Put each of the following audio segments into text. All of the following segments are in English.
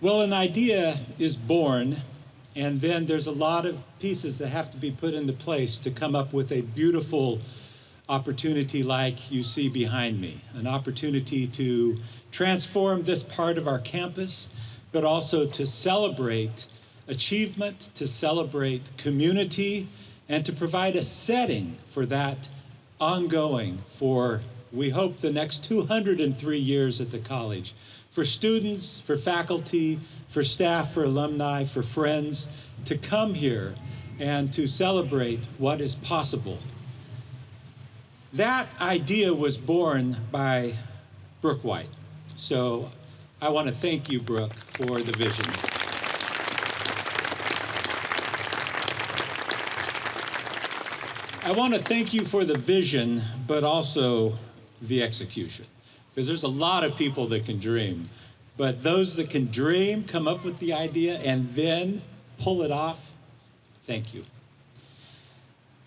Well, an idea is born, and then there's a lot of pieces that have to be put into place to come up with a beautiful opportunity like you see behind me, an opportunity to transform this part of our campus, but also to celebrate achievement, to celebrate community, and to provide a setting for that ongoing for, we hope, the next 203 years at the college. For students, for faculty, for staff, for alumni, for friends, to come here and to celebrate what is possible. That idea was born by Brooke White. So I want to thank you, Brooke, for the vision. I want to thank you for the vision, but also the execution. Because there's a lot of people that can dream, but those that can dream, come up with the idea, and then pull it off, thank you.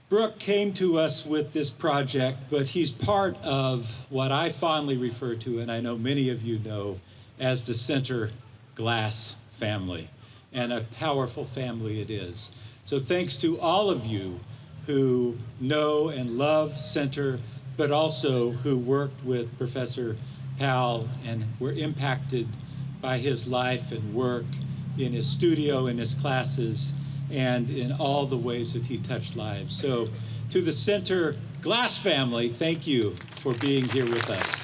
Brooke came to us with this project, but he's part of what I fondly refer to, and I know many of you know, as the Center Glass family, and a powerful family it is. So thanks to all of you who know and love Center, but also who worked with Professor Powell and were impacted by his life and work in his studio, in his classes, and in all the ways that he touched lives. So to the Center Glass family, thank you for being here with us.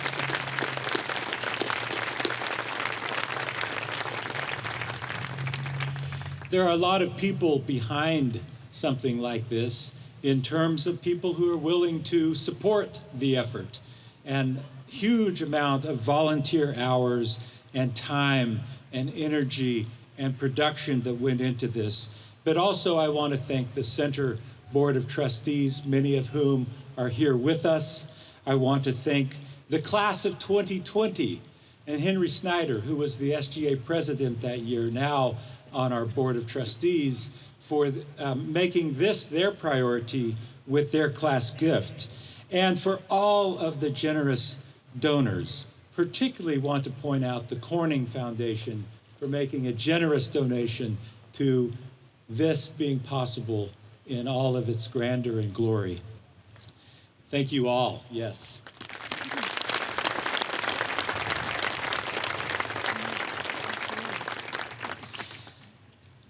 There are a lot of people behind something like this, in terms of people who are willing to support the effort, and huge amount of volunteer hours and time and energy and production that went into this. But also I want to thank the Center Board of Trustees, many of whom are here with us. I want to thank the class of 2020 and Henry Snyder, who was the SGA president that year, now on our Board of Trustees, for making this their priority with their class gift. And for all of the generous donors, particularly want to point out the Corning Foundation for making a generous donation to this being possible in all of its grandeur and glory. Thank you all, yes.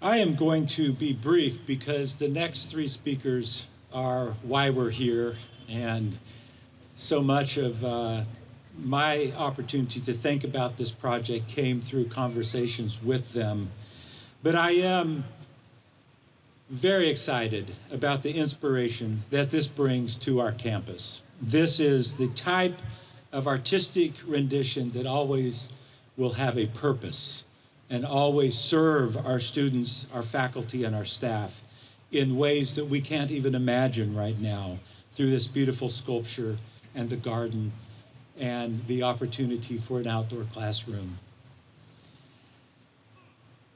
I am going to be brief because the next three speakers are why we're here, and so much of my opportunity to think about this project came through conversations with them. But I am very excited about the inspiration that this brings to our campus. This is the type of artistic rendition that always will have a purpose and always serve our students, our faculty, and our staff in ways that we can't even imagine right now, through this beautiful sculpture and the garden and the opportunity for an outdoor classroom.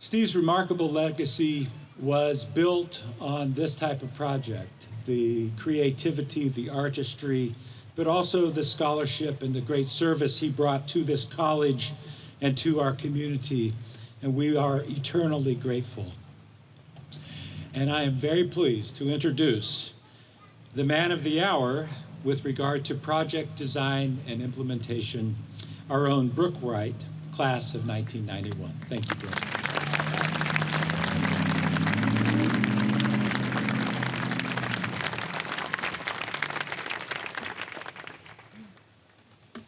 Steve's remarkable legacy was built on this type of project, the creativity, the artistry, but also the scholarship and the great service he brought to this college and to our community. And we are eternally grateful. And I am very pleased to introduce the man of the hour with regard to project design and implementation, our own Brooke White, class of 1991. Thank you, Brooke.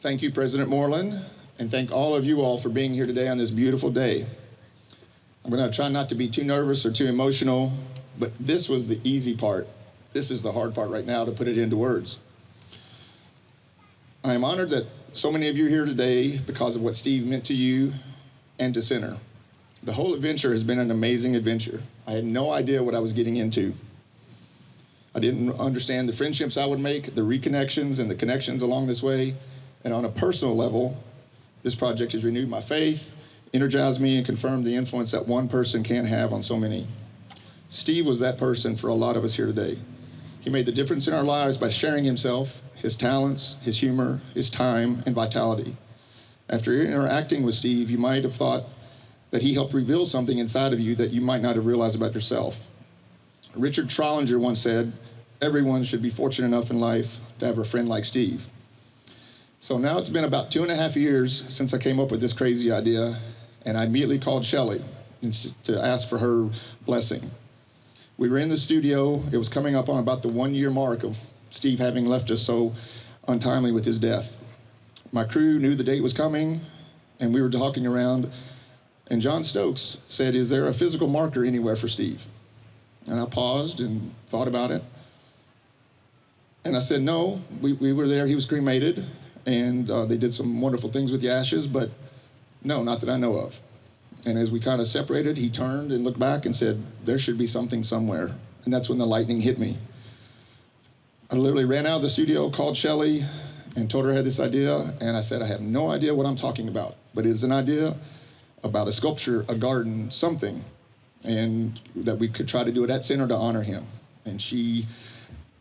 Thank you, President Moreland, and thank all of you all for being here today on this beautiful day. I'm going to try not to be too nervous or too emotional, but this was the easy part. This is the hard part right now, to put it into words. I am honored that so many of you are here today because of what Steve meant to you and to Center. The whole adventure has been an amazing adventure. I had no idea what I was getting into. I didn't understand the friendships I would make, the reconnections and the connections along this way. And on a personal level, this project has renewed my faith, energized me, and confirmed the influence that one person can have on so many. Steve was that person for a lot of us here today. He made the difference in our lives by sharing himself, his talents, his humor, his time, and vitality. After interacting with Steve, you might have thought that he helped reveal something inside of you that you might not have realized about yourself. Richard Trollinger once said, everyone should be fortunate enough in life to have a friend like Steve. So now it's been about 2.5 years since I came up with this crazy idea, and I immediately called Shelley to ask for her blessing. We were in the studio. It was coming up on about the 1-year mark of Steve having left us so untimely with his death. My crew knew the date was coming, and we were talking around, and John Stokes said, is there a physical marker anywhere for Steve? And I paused and thought about it. And I said, no, we were there. He was cremated, and they did some wonderful things with the ashes, but no, not that I know of. And as we kind of separated, he turned and looked back and said, there should be something somewhere. And that's when the lightning hit me. I literally ran out of the studio, called Shelley, and told her I had this idea. And I said, I have no idea what I'm talking about, but it is an idea about a sculpture, a garden, something, and that we could try to do it at center to honor him. And she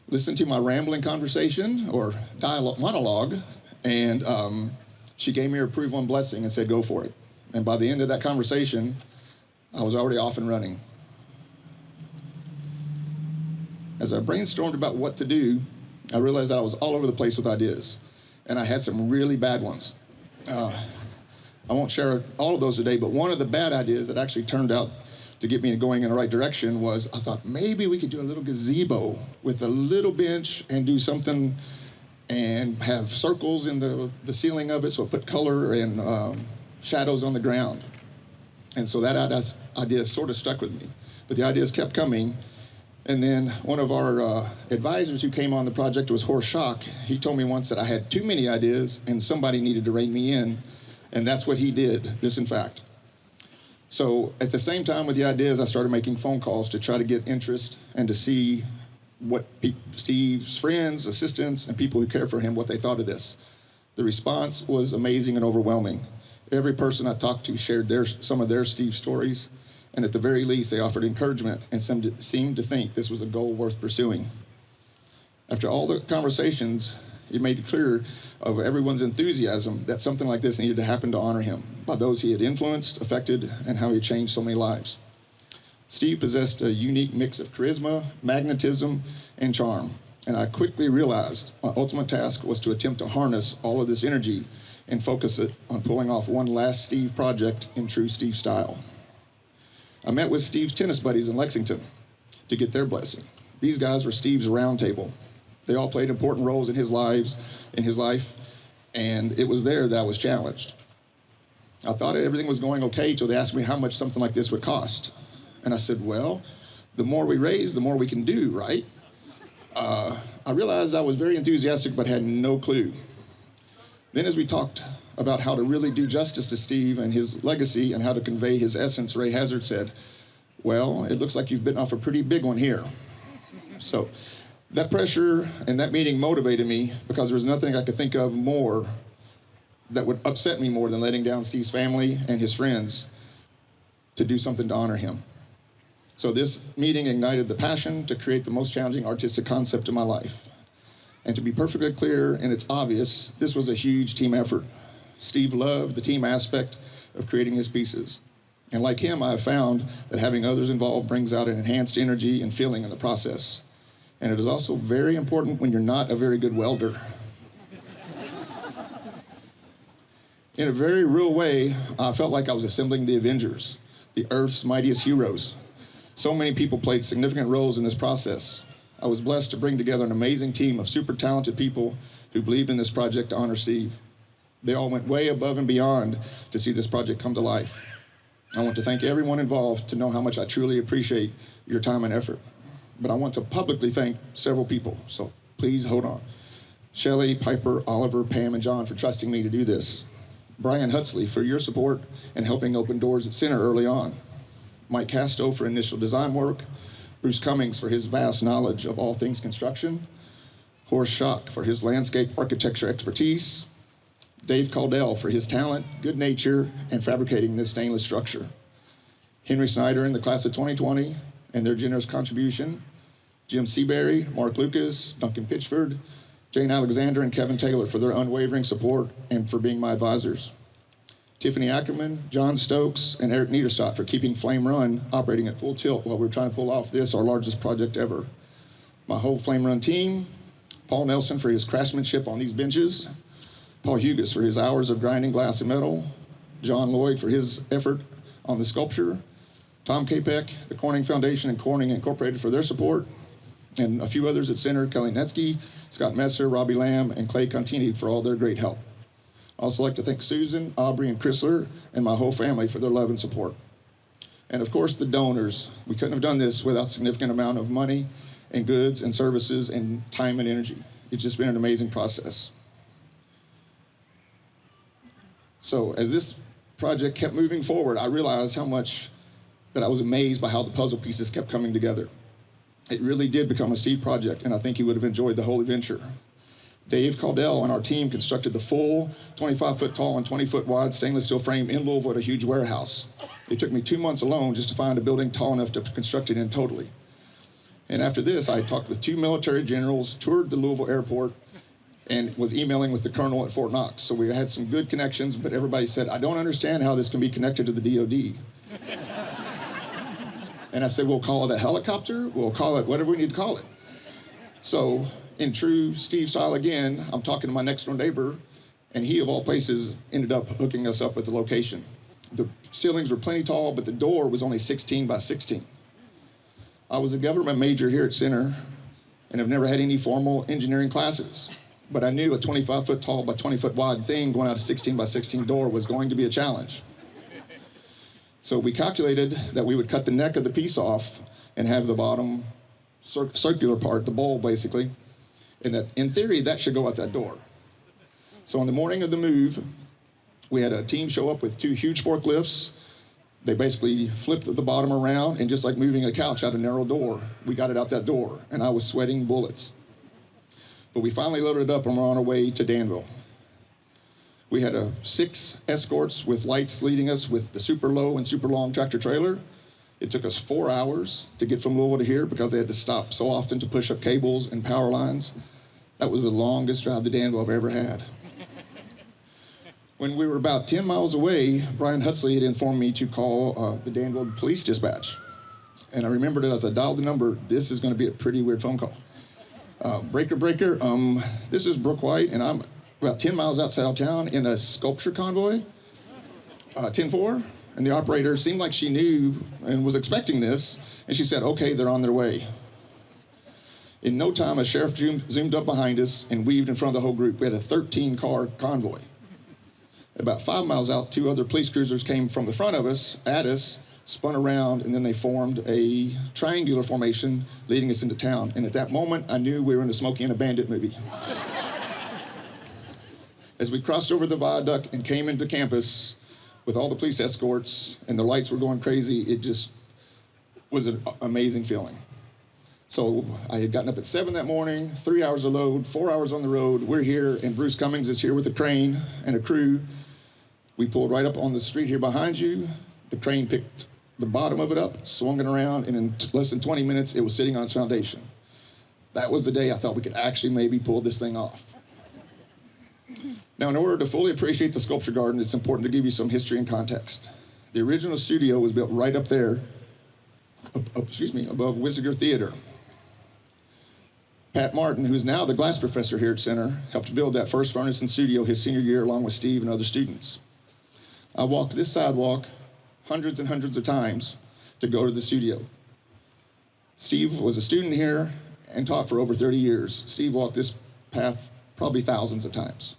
listened to my rambling conversation or monologue, and she gave me her approval and blessing and said, go for it. And by the end of that conversation, I was already off and running. As I brainstormed about what to do, I realized that I was all over the place with ideas, and I had some really bad ones. I won't share all of those today, but one of the bad ideas that actually turned out to get me going in the right direction was I thought maybe we could do a little gazebo with a little bench and do something and have circles in the ceiling of it, so it put color and shadows on the ground. And so that idea sort of stuck with me, but the ideas kept coming. And then one of our advisors who came on the project was Horst Schock. He told me once that I had too many ideas and somebody needed to rein me in, and that's what he did, just in fact. So at the same time with the ideas, I started making phone calls to try to get interest and to see what Steve's friends, assistants, and people who care for him, what they thought of this. The response was amazing and overwhelming. Every person I talked to shared some of their Steve stories, and at the very least, they offered encouragement and seemed to think this was a goal worth pursuing. After all the conversations, it made it clear of everyone's enthusiasm that something like this needed to happen to honor him by those he had influenced, affected, and how he changed so many lives. Steve possessed a unique mix of charisma, magnetism, and charm, and I quickly realized my ultimate task was to attempt to harness all of this energy and focus it on pulling off one last Steve project in true Steve style. I met with Steve's tennis buddies in Lexington to get their blessing. These guys were Steve's round table. They all played important roles in his life, and it was there that I was challenged. I thought everything was going okay till they asked me how much something like this would cost. And I said, well, the more we raise, the more we can do, right? I realized I was very enthusiastic but had no clue. Then as we talked about how to really do justice to Steve and his legacy and how to convey his essence, Ray Hazard said, well, it looks like you've bitten off a pretty big one here. So that pressure and that meeting motivated me because there was nothing I could think of more that would upset me more than letting down Steve's family and his friends to do something to honor him. So this meeting ignited the passion to create the most challenging artistic concept of my life. And to be perfectly clear, and it's obvious, this was a huge team effort. Steve loved the team aspect of creating his pieces. And like him, I have found that having others involved brings out an enhanced energy and feeling in the process. And it is also very important when you're not a very good welder. In a very real way, I felt like I was assembling the Avengers, the Earth's mightiest heroes. So many people played significant roles in this process. I was blessed to bring together an amazing team of super talented people who believed in this project to honor Steve. They all went way above and beyond to see this project come to life. I want to thank everyone involved to know how much I truly appreciate your time and effort. But I want to publicly thank several people, so please hold on. Shelley, Piper, Oliver, Pam, and John for trusting me to do this. Brian Hutzley for your support and helping open doors at Center early on. Mike Casto for initial design work. Bruce Cummings for his vast knowledge of all things construction. Horst Schock for his landscape architecture expertise. Dave Caldell for his talent, good nature, and fabricating this stainless structure. Henry Snyder in the class of 2020 and their generous contribution. Jim Seabury, Mark Lucas, Duncan Pitchford, Jane Alexander, and Kevin Taylor for their unwavering support and for being my advisors. Tiffany Ackerman, John Stokes, and Eric Niederstadt for keeping Flame Run operating at full tilt while we're trying to pull off this, our largest project ever. My whole Flame Run team, Paul Nelson for his craftsmanship on these benches, Paul Hugas for his hours of grinding glass and metal, John Lloyd for his effort on the sculpture, Tom Capek, the Corning Foundation and Corning Incorporated for their support, and a few others at Center, Kelly Netsky, Scott Messer, Robbie Lamb, and Clay Contini for all their great help. I'd also like to thank Susan, Aubrey, and Chrysler, and my whole family for their love and support. And of course, the donors. We couldn't have done this without a significant amount of money and goods and services and time and energy. It's just been an amazing process. So as this project kept moving forward, I realized how much that I was amazed by how the puzzle pieces kept coming together. It really did become a Steve project, and I think he would have enjoyed the whole adventure. Dave Caldell and our team constructed the full 25-foot tall and 20-foot wide stainless steel frame in Louisville at a huge warehouse. It took me 2 months alone just to find a building tall enough to construct it in totally. And after this, I talked with 2 military generals, toured the Louisville airport, and was emailing with the colonel at Fort Knox. So we had some good connections, but everybody said, I don't understand how this can be connected to the DOD. And I said, we'll call it a helicopter, we'll call it whatever we need to call it. So in true Steve style again, I'm talking to my next door neighbor, and he, of all places, ended up hooking us up with the location. The ceilings were plenty tall, but the door was only 16 by 16. I was a government major here at Center and have never had any formal engineering classes, but I knew a 25-foot tall by 20-foot wide thing going out a 16 by 16 door was going to be a challenge. So we calculated that we would cut the neck of the piece off and have the bottom circular part, the bowl basically, and that in theory that should go out that door. So on the morning of the move, we had a team show up with 2 huge forklifts. They basically flipped the bottom around, and just like moving a couch out a narrow door, we got it out that door, and I was sweating bullets. But we finally loaded it up and we're on our way to Danville. We had 6 escorts with lights leading us with the super low and super long tractor trailer. It took us 4 hours to get from Louisville to here because they had to stop so often to push up cables and power lines. That was the longest drive to Danville I've ever had. When we were about 10 miles away, Brian Huxley had informed me to call the Danville Police Dispatch. And I remembered it as I dialed the number, this is going to be a pretty weird phone call. Breaker, this is Brooke White, and I'm about 10 miles outside of town in a sculpture convoy, 10-4, and the operator seemed like she knew and was expecting this, and she said, okay, they're on their way. In no time, a sheriff zoomed up behind us and weaved in front of the whole group. We had a 13-car convoy. About 5 miles out, 2 other police cruisers came from the front of us, at us, spun around, and then they formed a triangular formation leading us into town. And at that moment, I knew we were in a Smokey and a Bandit movie. As we crossed over the viaduct and came into campus with all the police escorts and the lights were going crazy, it just was an amazing feeling. So I had gotten up at 7 that morning, 3 hours of load, 4 hours on the road. We're here, and Bruce Cummings is here with a crane and a crew. We pulled right up on the street here behind you. The crane picked the bottom of it up, swung it around, and in less than 20 minutes, it was sitting on its foundation. That was the day I thought we could actually maybe pull this thing off. Now, in order to fully appreciate the sculpture garden, it's important to give you some history and context. The original studio was built right up there, above Wisiger Theater. Pat Martin, who's now the glass professor here at Center, helped build that first furnace and studio his senior year along with Steve and other students. I walked this sidewalk hundreds and hundreds of times to go to the studio. Steve was a student here and taught for over 30 years. Steve walked this path probably thousands of times.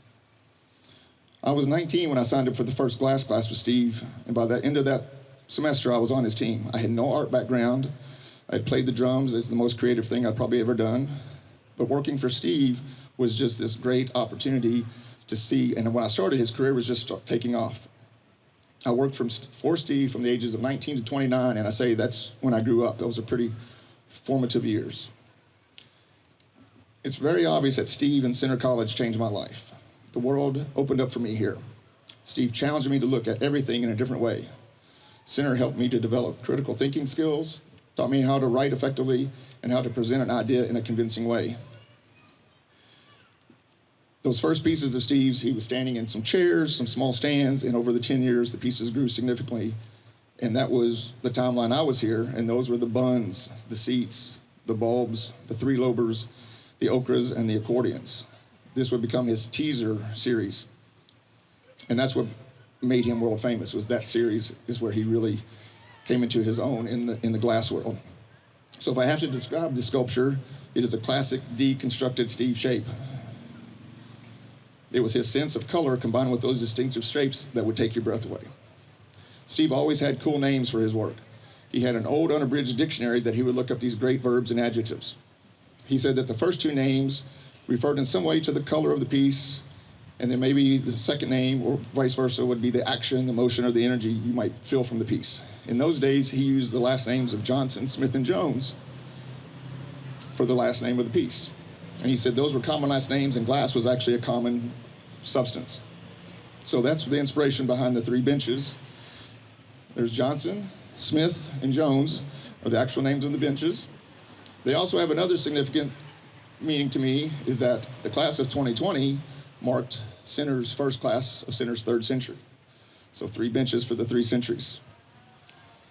I was 19 when I signed up for the first glass class with Steve, and by the end of that semester, I was on his team. I had no art background. I'd played the drums as the most creative thing I'd probably ever done. But working for Steve was just this great opportunity to see, and when I started, his career was just taking off. I worked for Steve from the ages of 19 to 29, and I say that's when I grew up. Those are pretty formative years. It's very obvious that Steve and Center College changed my life. The world opened up for me here. Steve challenged me to look at everything in a different way. Center helped me to develop critical thinking skills, taught me how to write effectively, and how to present an idea in a convincing way. Those first pieces of Steve's, he was standing in some chairs, some small stands, and over the 10 years, the pieces grew significantly. And that was the timeline I was here, and those were the buns, the seats, the bulbs, the three lobers, the okras, and the accordions. This would become his teaser series. And that's what made him world famous, was that series is where he really came into his own in the glass world. So if I have to describe this sculpture, it is a classic deconstructed Steve shape. It was his sense of color combined with those distinctive shapes that would take your breath away. Steve always had cool names for his work. He had an old unabridged dictionary that he would look up these great verbs and adjectives. He said that the first two names referred in some way to the color of the piece, and then maybe the second name, or vice versa, would be the action, the motion, or the energy you might feel from the piece. In those days, he used the last names of Johnson, Smith, and Jones for the last name of the piece. And he said those were common last names, and glass was actually a common substance. So that's the inspiration behind the three benches. There's Johnson, Smith, and Jones are the actual names of the benches. They also have another significant meaning to me, is that the class of 2020 marked Center's first class of Center's third century. So 3 benches for the 3 centuries.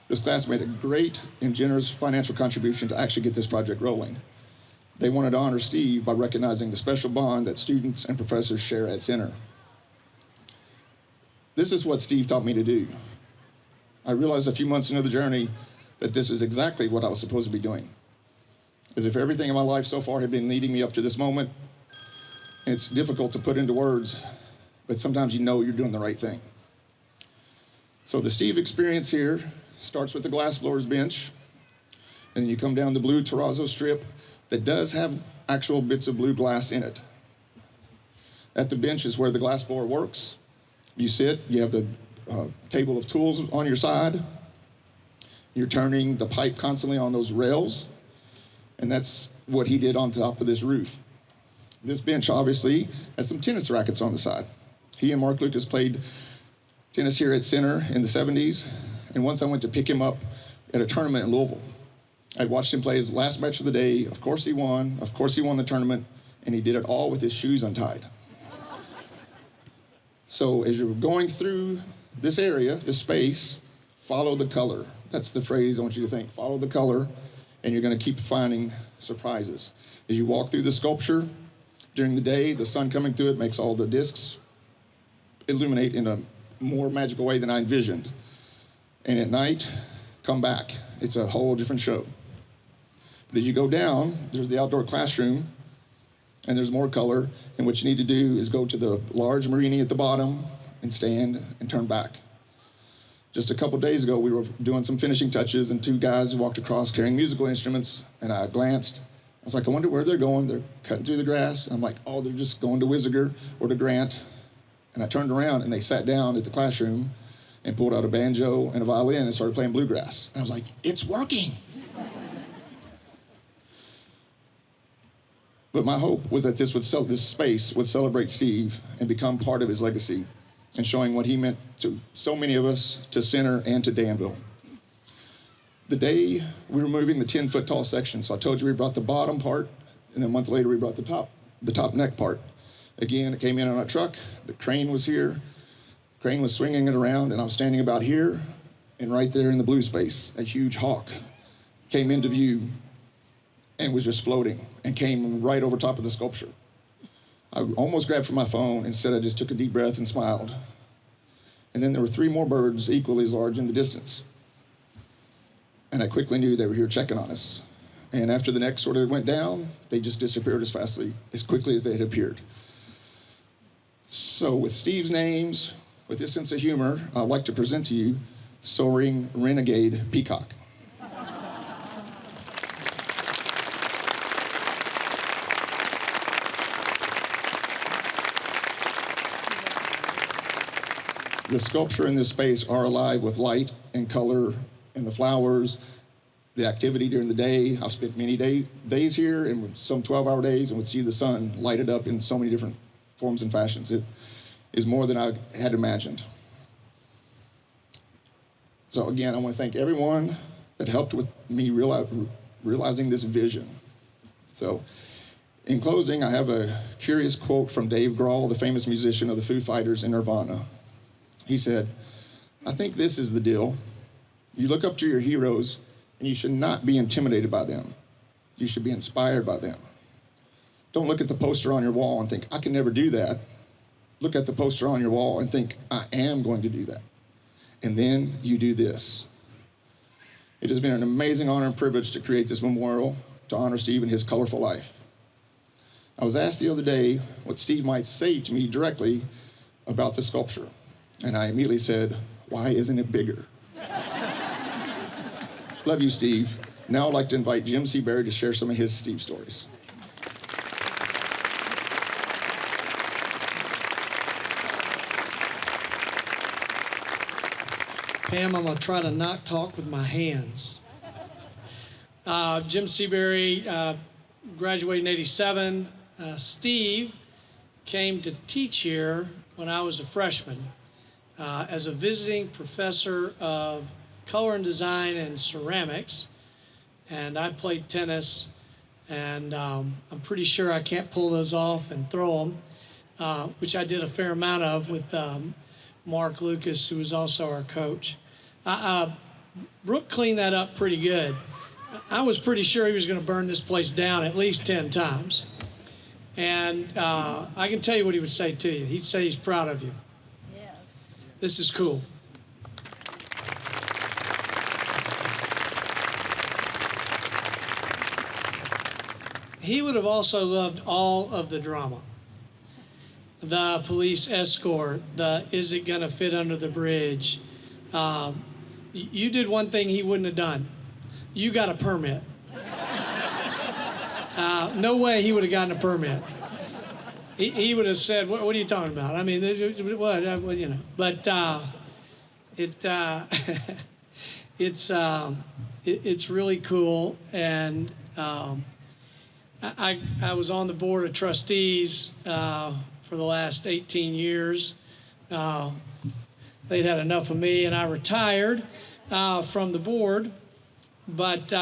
This class made a great and generous financial contribution to actually get this project rolling. They wanted to honor Steve by recognizing the special bond that students and professors share at Center. This is what Steve taught me to do. I realized a few months into the journey that this is exactly what I was supposed to be doing. As if everything in my life so far had been leading me up to this moment. It's difficult to put into words, but sometimes you know you're doing the right thing. So the Steve experience here starts with the glassblower's bench, and then you come down the blue terrazzo strip that does have actual bits of blue glass in it. At the bench is where the glassblower works. You sit, you have the table of tools on your side. You're turning the pipe constantly on those rails, and that's what he did on top of this roof. This bench obviously has some tennis rackets on the side. He and Mark Lucas played tennis here at Center in the 70s, and once I went to pick him up at a tournament in Louisville. I watched him play his last match of the day. Of course he won. Of course he won the tournament, and he did it all with his shoes untied. So as you're going through this area, this space, follow the color. That's the phrase I want you to think. Follow the color, and you're going to keep finding surprises. As you walk through the sculpture, during the day, the sun coming through it makes all the discs illuminate in a more magical way than I envisioned. And at night, come back. It's a whole different show. But as you go down, there's the outdoor classroom, and there's more color. And what you need to do is go to the large Marini at the bottom and stand and turn back. Just a couple days ago, we were doing some finishing touches, and 2 guys walked across carrying musical instruments, and I glanced. I was like, I wonder where they're going. They're cutting through the grass. I'm like, oh, they're just going to Wisiger or to Grant. And I turned around, and they sat down at the classroom and pulled out a banjo and a violin and started playing bluegrass. And I was like, it's working. But my hope was that this space would celebrate Steve and become part of his legacy and showing what he meant to so many of us, to Center and to Danville. The day we were moving the 10-foot tall section, so I told you we brought the bottom part, and then a month later we brought the top neck part. Again, it came in on a truck, the crane was here, crane was swinging it around, and I was standing about here, and right there in the blue space, a huge hawk came into view and was just floating and came right over top of the sculpture. I almost grabbed for my phone. Instead, I just took a deep breath and smiled. And then there were 3 more birds equally as large in the distance. And I quickly knew they were here checking on us. And after the neck sort of went down, they just disappeared as quickly as they had appeared. So with Steve's names, with his sense of humor, I'd like to present to you Soaring Renegade Peacock. The sculpture in this space are alive with light and color and the flowers, the activity during the day. I've spent many days here, and some 12-hour days, and would see the sun lighted up in so many different forms and fashions. It is more than I had imagined. So again, I want to thank everyone that helped with me realizing this vision. So In closing, I have a curious quote from Dave Grohl, the famous musician of the Foo Fighters and Nirvana. He said, "I think this is the deal. You look up to your heroes, and you should not be intimidated by them. You should be inspired by them. Don't look at the poster on your wall and think, I can never do that. Look at the poster on your wall and think, I am going to do that. And then you do this." It has been an amazing honor and privilege to create this memorial to honor Steve and his colorful life. I was asked the other day what Steve might say to me directly about the sculpture, and I immediately said, "Why isn't it bigger?" Love you, Steve. Now I'd like to invite Jim Seabury to share some of his Steve stories. Pam, I'm going to try to not talk with my hands. Jim Seabury graduated in '87. Steve came to teach here when I was a freshman as a visiting professor of color and design and ceramics. And I played tennis, and I'm pretty sure I can't pull those off and throw them, which I did a fair amount of with Mark Lucas, who was also our coach. Brooke cleaned that up pretty good. I was pretty sure he was going to burn this place down at least 10 times. And I can tell you what he would say to you. He'd say he's proud of you. Yeah. This is cool. He would have also loved all of the drama. The police escort, the is it going to fit under the bridge. You did one thing he wouldn't have done. You got a permit. No way he would have gotten a permit. He would have said, what are you talking about? I mean, what, you know. But it's really cool. And I was on the board of trustees for the last 18 years. They'd had enough of me, and I retired from the board. But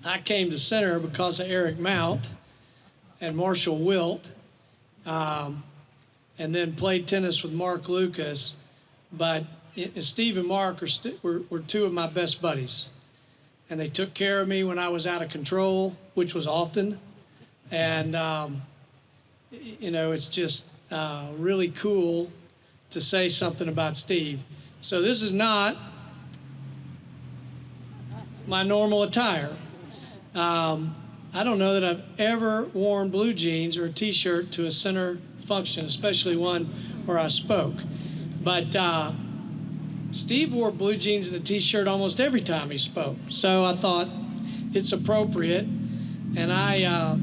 I came to Center because of Eric Mount and Marshall Wilt, and then played tennis with Mark Lucas. But Steve and Mark were two of my best buddies. And they took care of me when I was out of control, which was often. And, you know, it's just really cool to say something about Steve. So this is not my normal attire. I don't know that I've ever worn blue jeans or a t-shirt to a Center function, especially one where I spoke. But Steve wore blue jeans and a t-shirt almost every time he spoke. So I thought it's appropriate. And I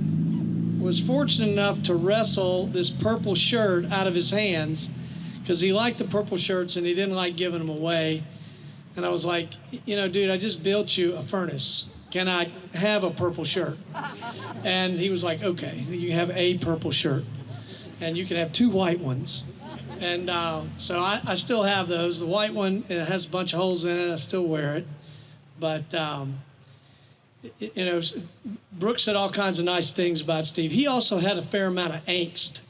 was fortunate enough to wrestle this purple shirt out of his hands because he liked the purple shirts and he didn't like giving them away. And I was like, you know, dude, I just built you a furnace. Can I have a purple shirt? And he was like, okay, you have a purple shirt. And you can have 2 white ones. And so I still have those. The white one, it has a bunch of holes in it. I still wear it. But, you know, Brooke said all kinds of nice things about Steve. He also had a fair amount of angst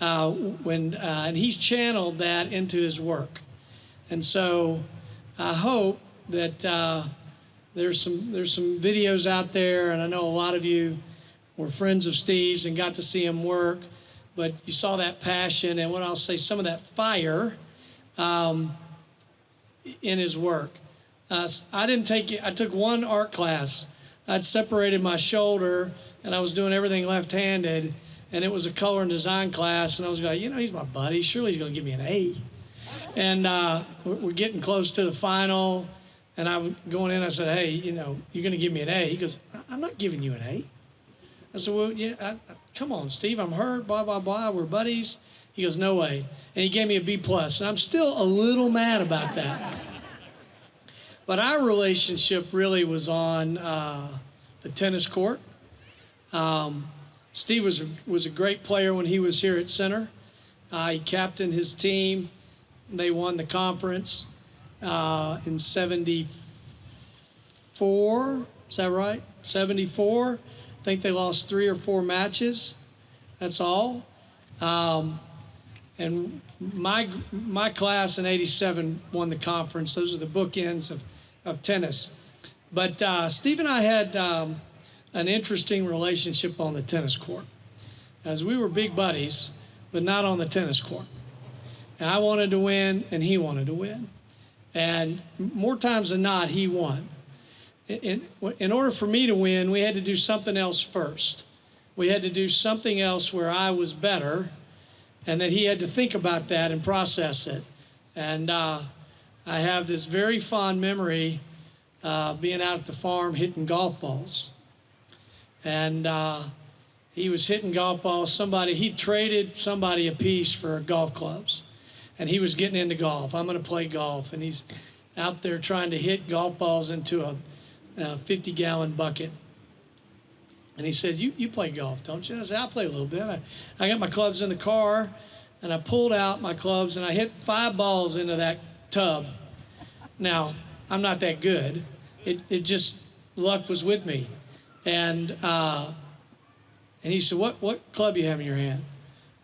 and he's channeled that into his work. And so I hope that there's some videos out there, and I know a lot of you were friends of Steve's and got to see him work, but you saw that passion and what I'll say, some of that fire in his work. I took one art class. I'd separated my shoulder and I was doing everything left-handed, and it was a color and design class, and I was like, you know, he's my buddy. Surely he's going to give me an A. And we're getting close to the final, and I'm going in. I said, hey, you know, you're going to give me an A. He goes, I'm not giving you an A. I said, well, yeah, come on, Steve, I'm hurt, blah, blah, blah. We're buddies. He goes, no way. And he gave me a B+. And I'm still a little mad about that. But our relationship really was on the tennis court. Steve was a great player when he was here at Center. He captained his team. They won the conference in '74. Is that right? '74. I think they lost 3 or 4 matches. That's all. And my class in '87 won the conference. Those are the bookends of tennis. But Steve and I had an interesting relationship on the tennis court, as we were big buddies, but not on the tennis court. And I wanted to win, and he wanted to win. And more times than not, he won. In order for me to win, we had to do something else first. We had to do something else where I was better, and that he had to think about that and process it. And I have this very fond memory being out at the farm hitting golf balls. And he was hitting golf balls. He traded somebody a piece for golf clubs. And he was getting into golf. I'm going to play golf. And he's out there trying to hit golf balls into a 50-gallon bucket. And he said, you play golf, don't you? I said, I play a little bit. I got my clubs in the car, and I pulled out my clubs, and I hit 5 balls into that tub. Now, I'm not that good. It just, luck was with me. And he said, what club you have in your hand?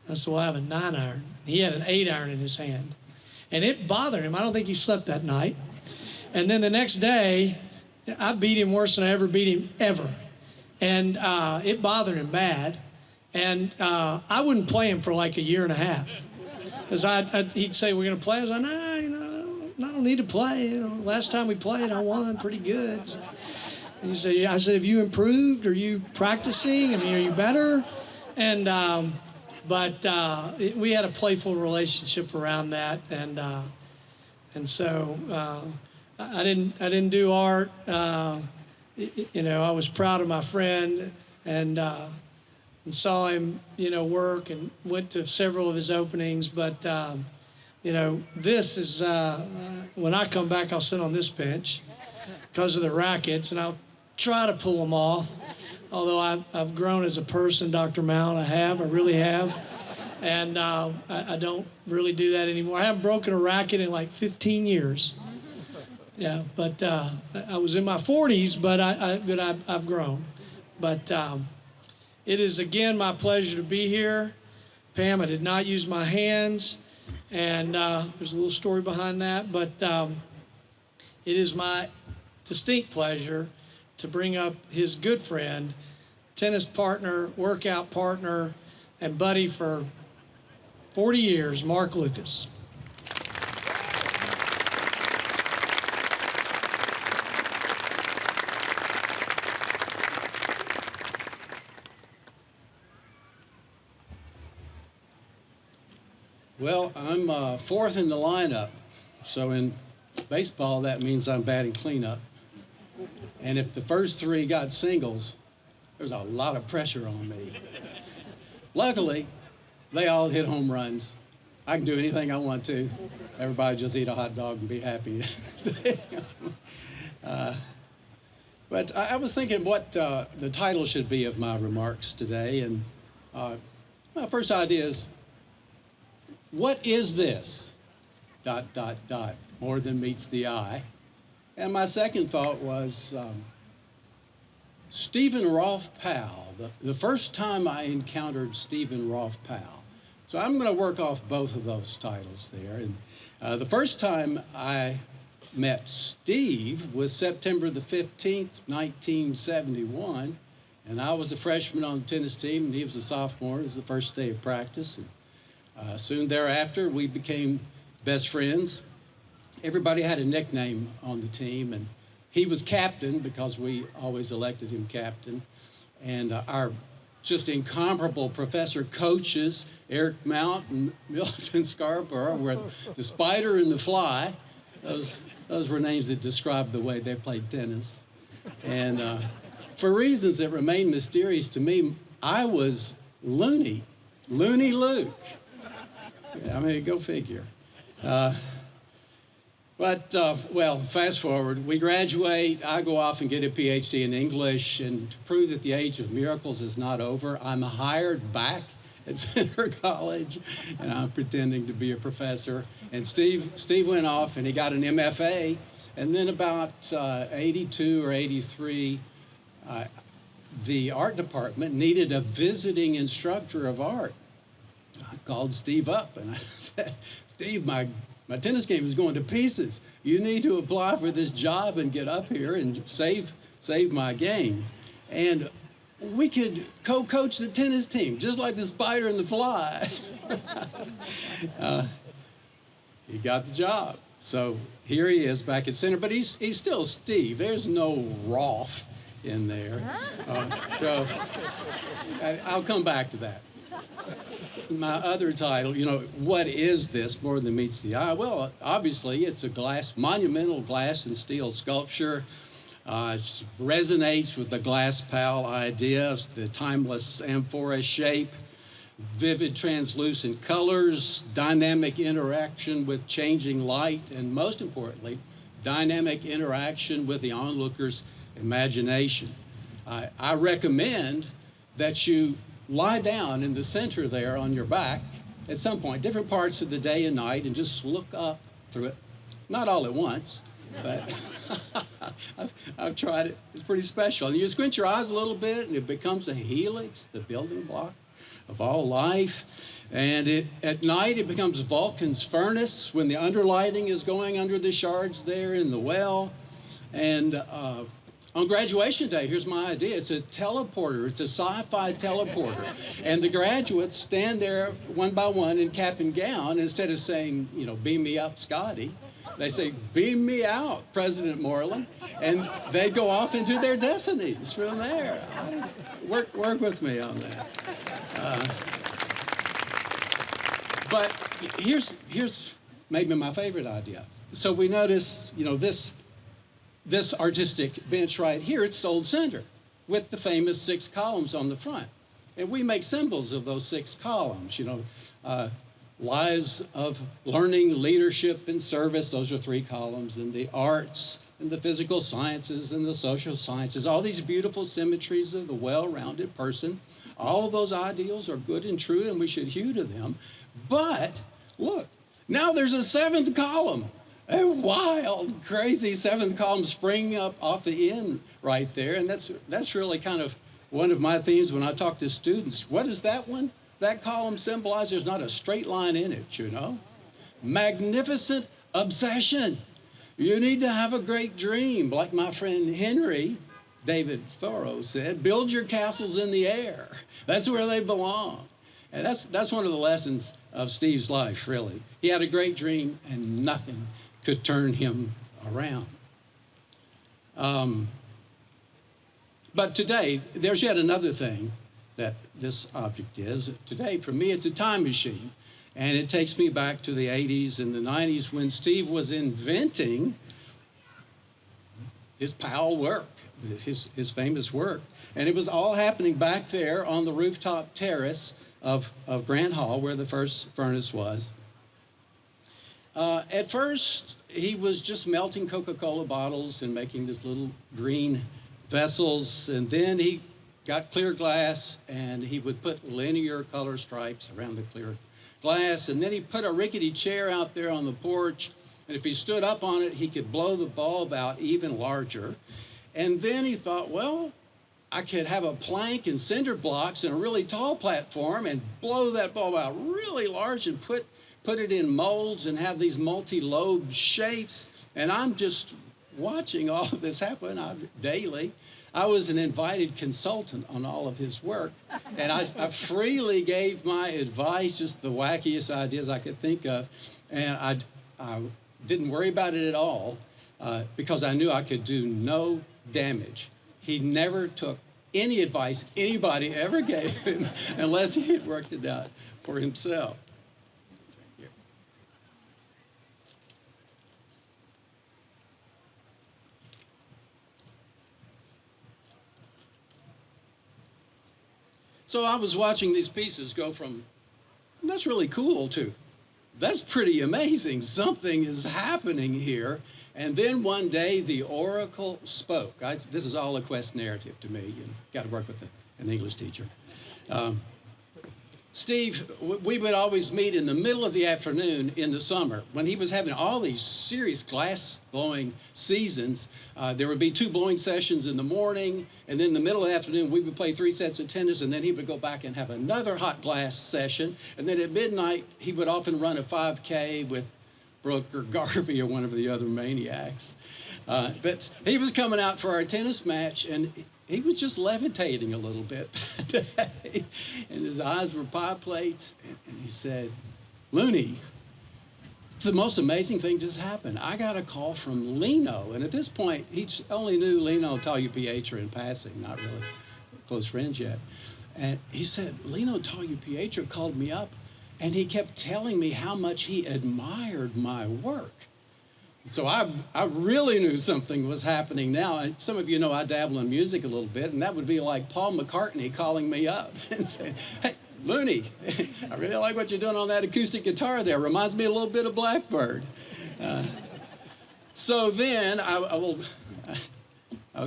I said, well, I have a 9-iron. He had an 8-iron in his hand. And it bothered him. I don't think he slept that night. And then the next day, I beat him worse than I ever beat him ever. And it bothered him bad. And I wouldn't play him for like a year and a half. Because he'd say, we're going to play. I was like, nah, I don't need to play. Last time we played, I won pretty good. And he said, I said, have you improved? Are you practicing? I mean, are you better? And we had a playful relationship around that, and so I didn't do art. I was proud of my friend, and saw him work, and went to several of his openings. But this is when I come back, I'll sit on this bench because of the rackets, and I'll try to pull them off. Although I've grown as a person, Dr. Mount, I really have. And I don't really do that anymore. I haven't broken a racket in like 15 years. Yeah, but I was in my 40s, but I've grown. But it is, again, my pleasure to be here. Pam, I did not use my hands, and there's a little story behind that. But it is my distinct pleasure to bring up his good friend, tennis partner, workout partner, and buddy for 40 years, Mark Lucas. Well, I'm 4th in the lineup, so in baseball that means I'm batting cleanup. And if the first 3 got singles, there's a lot of pressure on me. Luckily, they all hit home runs. I can do anything I want to. Everybody just eat a hot dog and be happy. But I was thinking what the title should be of my remarks today. And my first idea is, what is this? ... More than meets the eye. And my second thought was Stephen Rolfe Powell, the first time I encountered Stephen Rolfe Powell. So I'm going to work off both of those titles there. And the first time I met Steve was September the 15th, 1971. And I was a freshman on the tennis team, and he was a sophomore. It was the first day of practice. And soon thereafter, we became best friends. Everybody had a nickname on the team, and he was captain because we always elected him captain. And our just incomparable professor coaches, Eric Mount and Milton Scarborough, were the Spider and the Fly. Those were names that described the way they played tennis. And for reasons that remain mysterious to me, I was Looney Luke. I mean, go figure. Well, fast forward, we graduate, I go off and get a PhD in English, and to prove that the age of miracles is not over, I'm hired back at Center College, and I'm pretending to be a professor. And Steve went off and he got an MFA, and then about 82 or 83, the art department needed a visiting instructor of art. I called Steve up and I said, Steve, my tennis game is going to pieces. You need to apply for this job and get up here and save my game. And we could co-coach the tennis team, just like the spider and the fly. He got the job. So here he is back at center, but he's still Steve. There's no Rolf in there. So I'll come back to that. My other title, what is this more than meets the eye? Well, obviously it's a monumental glass and steel sculpture. It resonates with the glass Powell idea, the timeless amphora shape, vivid translucent colors, dynamic interaction with changing light, and most importantly, dynamic interaction with the onlooker's imagination. I recommend that you lie down in the center there on your back at some point, different parts of the day and night, and just look up through it. Not all at once, but I've tried it. It's pretty special. And you squint your eyes a little bit, and it becomes a helix, the building block of all life. And at night, it becomes Vulcan's furnace when the underlighting is going under the shards there in the well. And on graduation day, here's my idea. It's a teleporter. It's a sci-fi teleporter. And the graduates stand there one by one in cap and gown. Instead of saying, beam me up, Scotty, they say, beam me out, President Moreland. And they go off into their destinies from there. Work with me on that. But here's maybe my favorite idea. So we notice, this artistic bench right here, it's sold center with the famous 6 columns on the front. And we make symbols of those 6 columns, lives of learning, leadership, and service. Those are 3 columns. And the arts and the physical sciences and the social sciences, all these beautiful symmetries of the well-rounded person. All of those ideals are good and true, and we should hew to them. But look, now there's a 7th column. A wild, crazy 7th column springing up off the end right there. And that's really kind of one of my themes when I talk to students. What does that column symbolize? There's not a straight line in it, Magnificent obsession. You need to have a great dream. Like my friend Henry David Thoreau said, build your castles in the air. That's where they belong. And that's one of the lessons of Steve's life, really. He had a great dream and nothing could turn him around. But today, there's yet another thing that this object is. Today, for me, it's a time machine. And it takes me back to the 80s and the 90s when Steve was inventing his Powell work, his famous work. And it was all happening back there on the rooftop terrace of Grant Hall, where the first furnace was. At first, he was just melting Coca-Cola bottles and making these little green vessels. And then he got clear glass, and he would put linear color stripes around the clear glass. And then he put a rickety chair out there on the porch. And if he stood up on it, he could blow the bulb out even larger. And then he thought, well, I could have a plank and cinder blocks and a really tall platform and blow that bulb out really large and put it in molds and have these multi-lobed shapes. And I'm just watching all of this happen daily. I was an invited consultant on all of his work. And I freely gave my advice, just the wackiest ideas I could think of. And I didn't worry about it at all because I knew I could do no damage. He never took any advice anybody ever gave him unless he had worked it out for himself. Here. So I was watching these pieces go from, that's really cool, to, that's pretty amazing. Something is happening here. And then one day, the oracle spoke. This is all a Quest narrative to me. You got to work with an English teacher. Steve, we would always meet in the middle of the afternoon in the summer. When he was having all these serious glass blowing seasons, there would be 2 blowing sessions in the morning, and then in the middle of the afternoon, we would play 3 sets of tennis, and then he would go back and have another hot glass session. And then at midnight, he would often run a 5K with Brooke or Garvey or one of the other maniacs. But he was coming out for our tennis match, and he was just levitating a little bit that day, and his eyes were pie plates, and he said, "Looney, the most amazing thing just happened. I got a call from Lino," and at this point, he only knew Lino Tagliapietra in passing, not really close friends yet. And he said, "Lino Tagliapietra called me up, and he kept telling me how much he admired my work." So I really knew something was happening now. And some of you know I dabble in music a little bit, and that would be like Paul McCartney calling me up and saying, "Hey, Looney, I really like what you're doing on that acoustic guitar there. Reminds me a little bit of Blackbird." So then I'll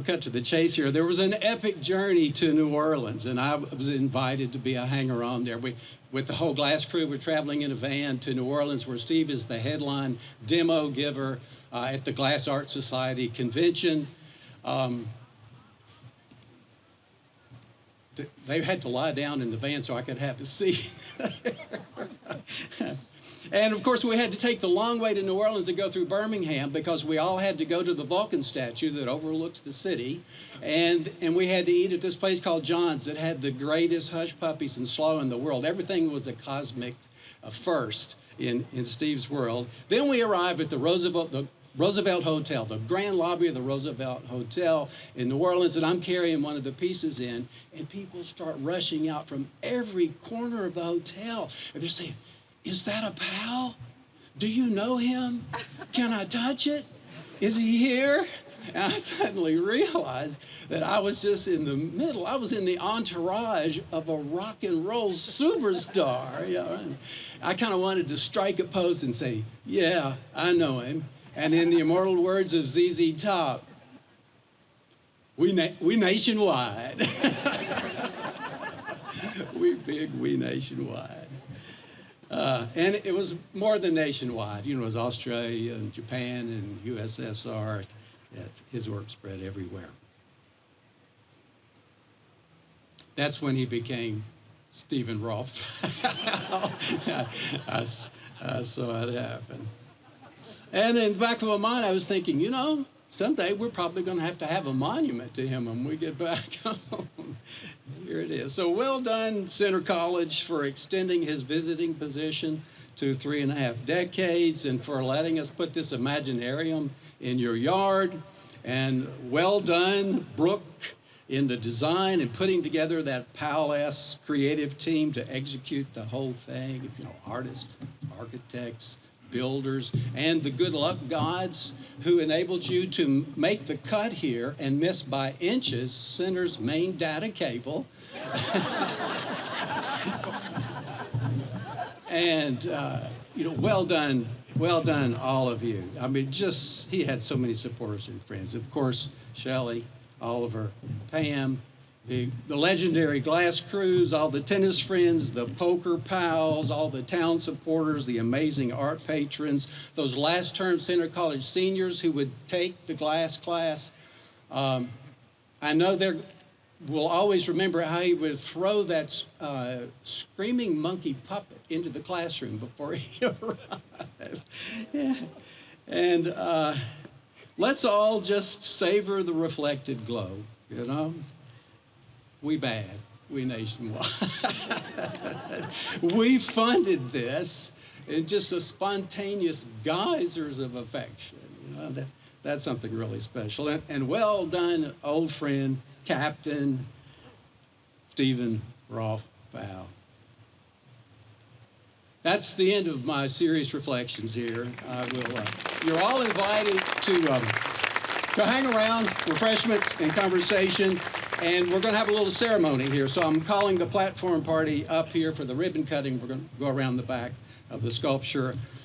cut to the chase here. There was an epic journey to New Orleans, and I was invited to be a hanger-on there. With the whole Glass crew, we're traveling in a van to New Orleans, where Steve is the headline demo giver at the Glass Art Society convention. They had to lie down in the van so I could have a seat. And of course, we had to take the long way to New Orleans and go through Birmingham, because we all had to go to the Vulcan statue that overlooks the city. And we had to eat at this place called John's that had the greatest hush puppies and slaw in the world. Everything was a cosmic first in Steve's world. Then we arrived at the Roosevelt Hotel, the grand lobby of the Roosevelt Hotel in New Orleans, and I'm carrying one of the pieces in, and people start rushing out from every corner of the hotel. And they're saying, "Is that a Powell? Do you know him? Can I touch it? Is he here?" And I suddenly realized that I was just in the middle. I was in the entourage of a rock and roll superstar. You know? And I kind of wanted to strike a pose and say, "Yeah, I know him." And in the immortal words of ZZ Top, we nationwide. We big, we nationwide. And it was more than nationwide. You know, it was Australia and Japan and USSR. His work spread everywhere. That's when he became Stephen Rolfe. I saw it happen. And in the back of my mind, I was thinking, you know, someday we're probably going to have a monument to him when we get back home. Here it is. So well done, Center College, for extending his visiting position to 3.5 decades, and for letting us put this Imaginarium in your yard. And well done, Brooke, in the design and putting together that Powell-esque creative team to execute the whole thing. You know, artists, architects, builders, and the good luck gods who enabled you to make the cut here and miss by inches Center's main data cable. And, you know, well done, all of you. I mean, just, he had so many supporters and friends. Of course, Shelley, Oliver, Pam, the legendary Glass crews, all the tennis friends, the poker pals, all the town supporters, the amazing art patrons, those last term Center College seniors who would take the Glass class. I know they will always remember how he would throw that screaming monkey puppet into the classroom before he arrived. Yeah. And let's all just savor the reflected glow, you know? We bad, we nationwide. We funded this in just a spontaneous geysers of affection. You know, that's something really special. And well done, old friend, Captain Stephen Rolfe Powell. That's the end of my serious reflections here. You're all invited to hang around, refreshments and conversation. And we're going to have a little ceremony here. So I'm calling the platform party up here for the ribbon cutting. We're going to go around the back of the sculpture.